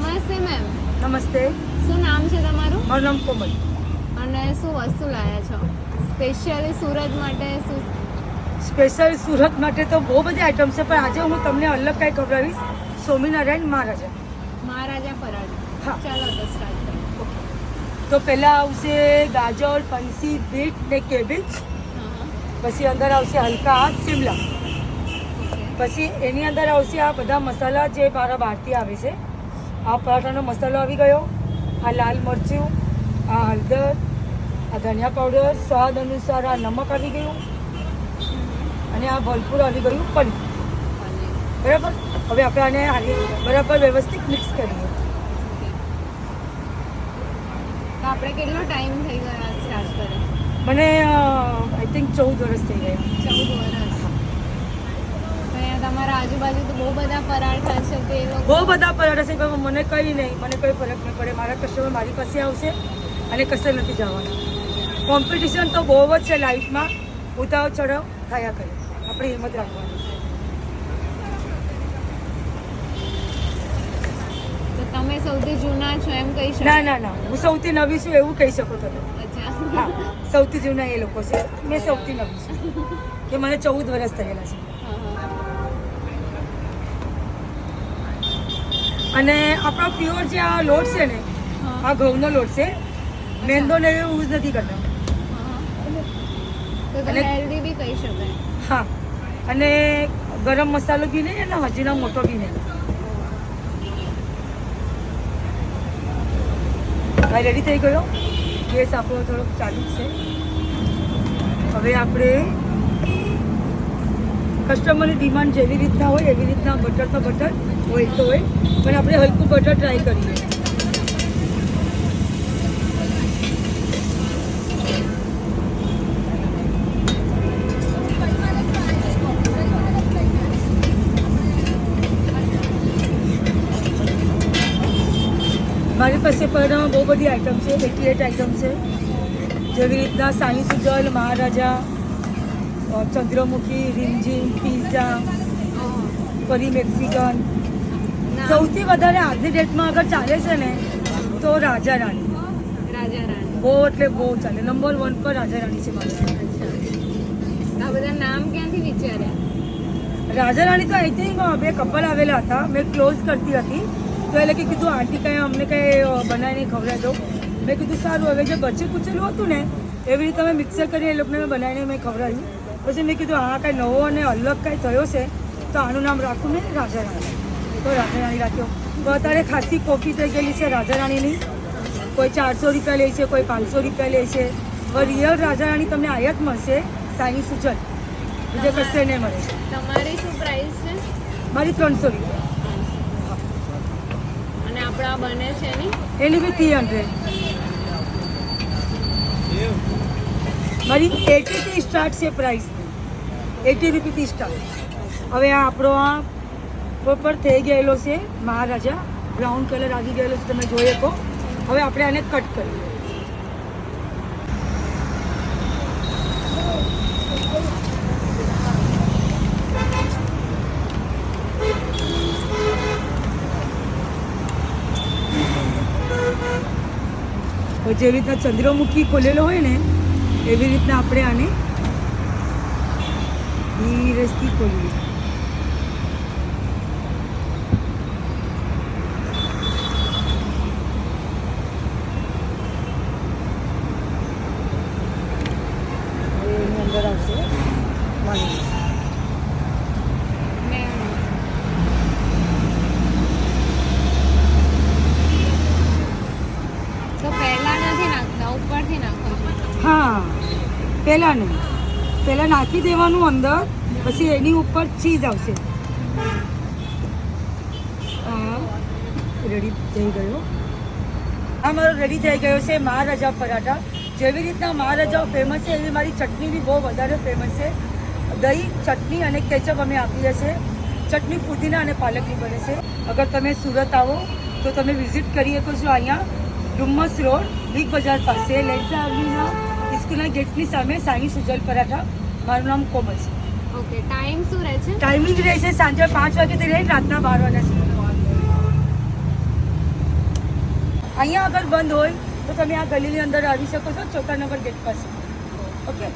નમસ્તે મેમ. નમસ્તે. શું નામ છે તમારું? મારું નામ કોમલ. અને શું વસ્તુ લાવ્યા છો સ્પેશિયલી સુરત માટે? શું સ્પેશિયલ સુરત માટે તો બહુ બધી આઈટમ છે, પણ આજે હું તમને અલગ કંઈ ખવડાવીશ. સ્વામિનારાયણ મહારાજા. મહારાજા પરાઠા. હા. ચાલો તો સ્ટાર્ટ કરીએ. તો પહેલાં આવશે ગાજર, ફણસી, બીટ ને કેબેજ. પછી અંદર આવશે હલકા શિમલા. પછી એની અંદર આવશે આ બધા મસાલા જે મારા બહારથી આવે છે. આ પરાઠાનો મસાલો આવી ગયો, આ લાલ મરચું, આ હળદર, આ ધનિયા પાવડર, સ્વાદ અનુસાર આ નમક આવી ગયું અને આ ભરપૂર આવી ગયું પનીર. બરાબર. હવે આપણે આને બરાબર વ્યવસ્થિત મિક્સ કરીએ. તો આપણે કેટલો ટાઈમ થઈ ગયો સ્ટાર્ટ કરે? મને આઈ થિંક 14 વર્ષ થઈ ગયા. 14 વર્ષ. તમારા આજુબાજુ તો બહુ બધા પરાઠા છે, તે બહુ બધા પરાઠા છે, પણ મને કંઈ નહીં, મને કંઈ ફરક નહીં પડે. મારા કસ્ટમર મારી પાસે આવશે અને કશે નથી જવાનું. કોમ્પિટિશન તો બહુ જ છે લાઈફમાં, ઉતાવ ચઢાવ થયા કરે, આપણે હિંમત રાખવાની. તો તમે સૌથી જૂના છો એમ કહી શકો? ના ના ના, હું સૌથી નવી છું એવું કહી શકો તમે. અચ્છા. હા, સૌથી જૂના એ લોકો છે, મેં સૌથી નવી છું કે મને 14 વર્ષ થયેલા છે. અને આપણો પ્યોર જે આ લોટ છે ને, આ ઘઉંનો લોટ છે, મેંદો ને એવું યુઝ નથી કરતા. તો તમે હેલ્ધી બી કહી શકાય. હા, અને ગરમ મસાલો બી નહીં અને હજીનો મોટો બી નહીં. ભાઈ રેડી થઈ ગયો. ગેસ આપણો થોડોક ચાલુ જ છે. હવે આપણે કસ્ટમરની ડિમાન્ડ જેવી રીતના હોય એવી રીતના બટર તો બટર, ઓઇલ તો ઓઇલ, પણ આપણે હલકું બટર ટ્રાય કરીએ. મારી પાસે પરાઠામાં બહુ બધી આઈટમ છે, 88 આઈટમ છે. જેવી રીતના સાની સુજલ, મહારાજા, ચંદ્રમુખી, રીમઝીમ, પિઝા, પરી મેક્સિકન. સૌથી વધારે આજની ડેટમાં અગર ચાલે છે ને તો રાજા રાણી. રાજા રાણી બહુ એટલે બહુ ચાલે. નંબર 1 પર રાજા રાણી છે મારે. આ બધા નામ ક્યાંથી વિચાર્યા? રાજા રાણી તો આઈ થિંક બે કપલ આવેલા હતા, મેં ક્લોઝ કરતી હતી તો એ લોકો કીધું આંટી કંઈ અમને કંઈ બનાવીને ખવડાવી દો. મેં કીધું સારું. હવે જે બચે કૂચેલું હતું ને એવી રીતે અમે મિક્સર કરીને એ લોકોને બનાવીને મેં ખવડાવ્યું. પછી મેં કીધું હા કંઈ નવો અને અલગ કંઈ થયો છે તો આનું નામ રાખું ને રાજા રાણી. તો રાજા રાણી રાખ્યો. તો અત્યારે ખાસી કોફી થઈ ગયેલી છે રાજા રાણીની. કોઈ 400 રૂપિયા લે છે, કોઈ 500 રૂપિયા લે છે. હવે રિયલ રાજા રાણી તમને આયા જ મળશે સાની સુજલ, બીજે કશે નહીં મળે. તમારી શું પ્રાઇસ છે? મારી 300 રૂપિયા. અને આપણા બને છે એની બી 300. મારી 80 થી સ્ટાર્ટ છે પ્રાઇસ, 80 રૂપિયાથી સ્ટાર્ટ. હવે આ આપણો આ પ્રોપર થઈ ગયેલો છે મહારાજા, બ્રાઉન કલર આવી ગયેલો છે, તમે જોઈ શકો. હવે આપણે આને કટ કરીએ. જેવી રીતના ચંદ્રમુખી ખોલેલો હોય ને એવી રીતના આપણે આને ધીરેથી ખોલીએ. એની અંદર આવશે માની. તો પહેલા નથી નાખતા, ઉપરથી નાખો છો? હા, પહેલાં નહીં, પહેલાં નાખી દેવાનું અંદર, પછી એની ઉપર ચીઝ આવશે. રેડી થઈ ગયો. આ મારો રેડી થઈ ગયો છે મહારાજા પરાઠા. જેવી રીતના મહારાજાઓ ફેમસ છે એવી મારી ચટણી બી બહુ વધારે ફેમસ છે. દહીં, ચટણી અને કેચઅપ અમે આપીએ છીએ. ચટણી પુદીના અને પાલકની બને છે. અગર તમે સુરત આવો તો તમે વિઝિટ કરી શકો છો. અહીંયા ડુમ્મસ રોડ, બિગ બજાર પાસે, લેન્સા અવનીના સ્કૂલના ગેટની સામે સાની સુજલ પરાઠા. મારું નામ કોમલ છે. ઓકે, ટાઈમ શું રહે છે? ટાઈમિંગ રહે છે સાંજે 5 વાગ્યાથી લઈને રાતના 12 વાગ્યા સુધી. અહીંયા આગળ બંધ હોય તો તમે આ ગલીની અંદર આવી શકો છો, ચોથા નંબર ગેટ પાસે. ઓકે.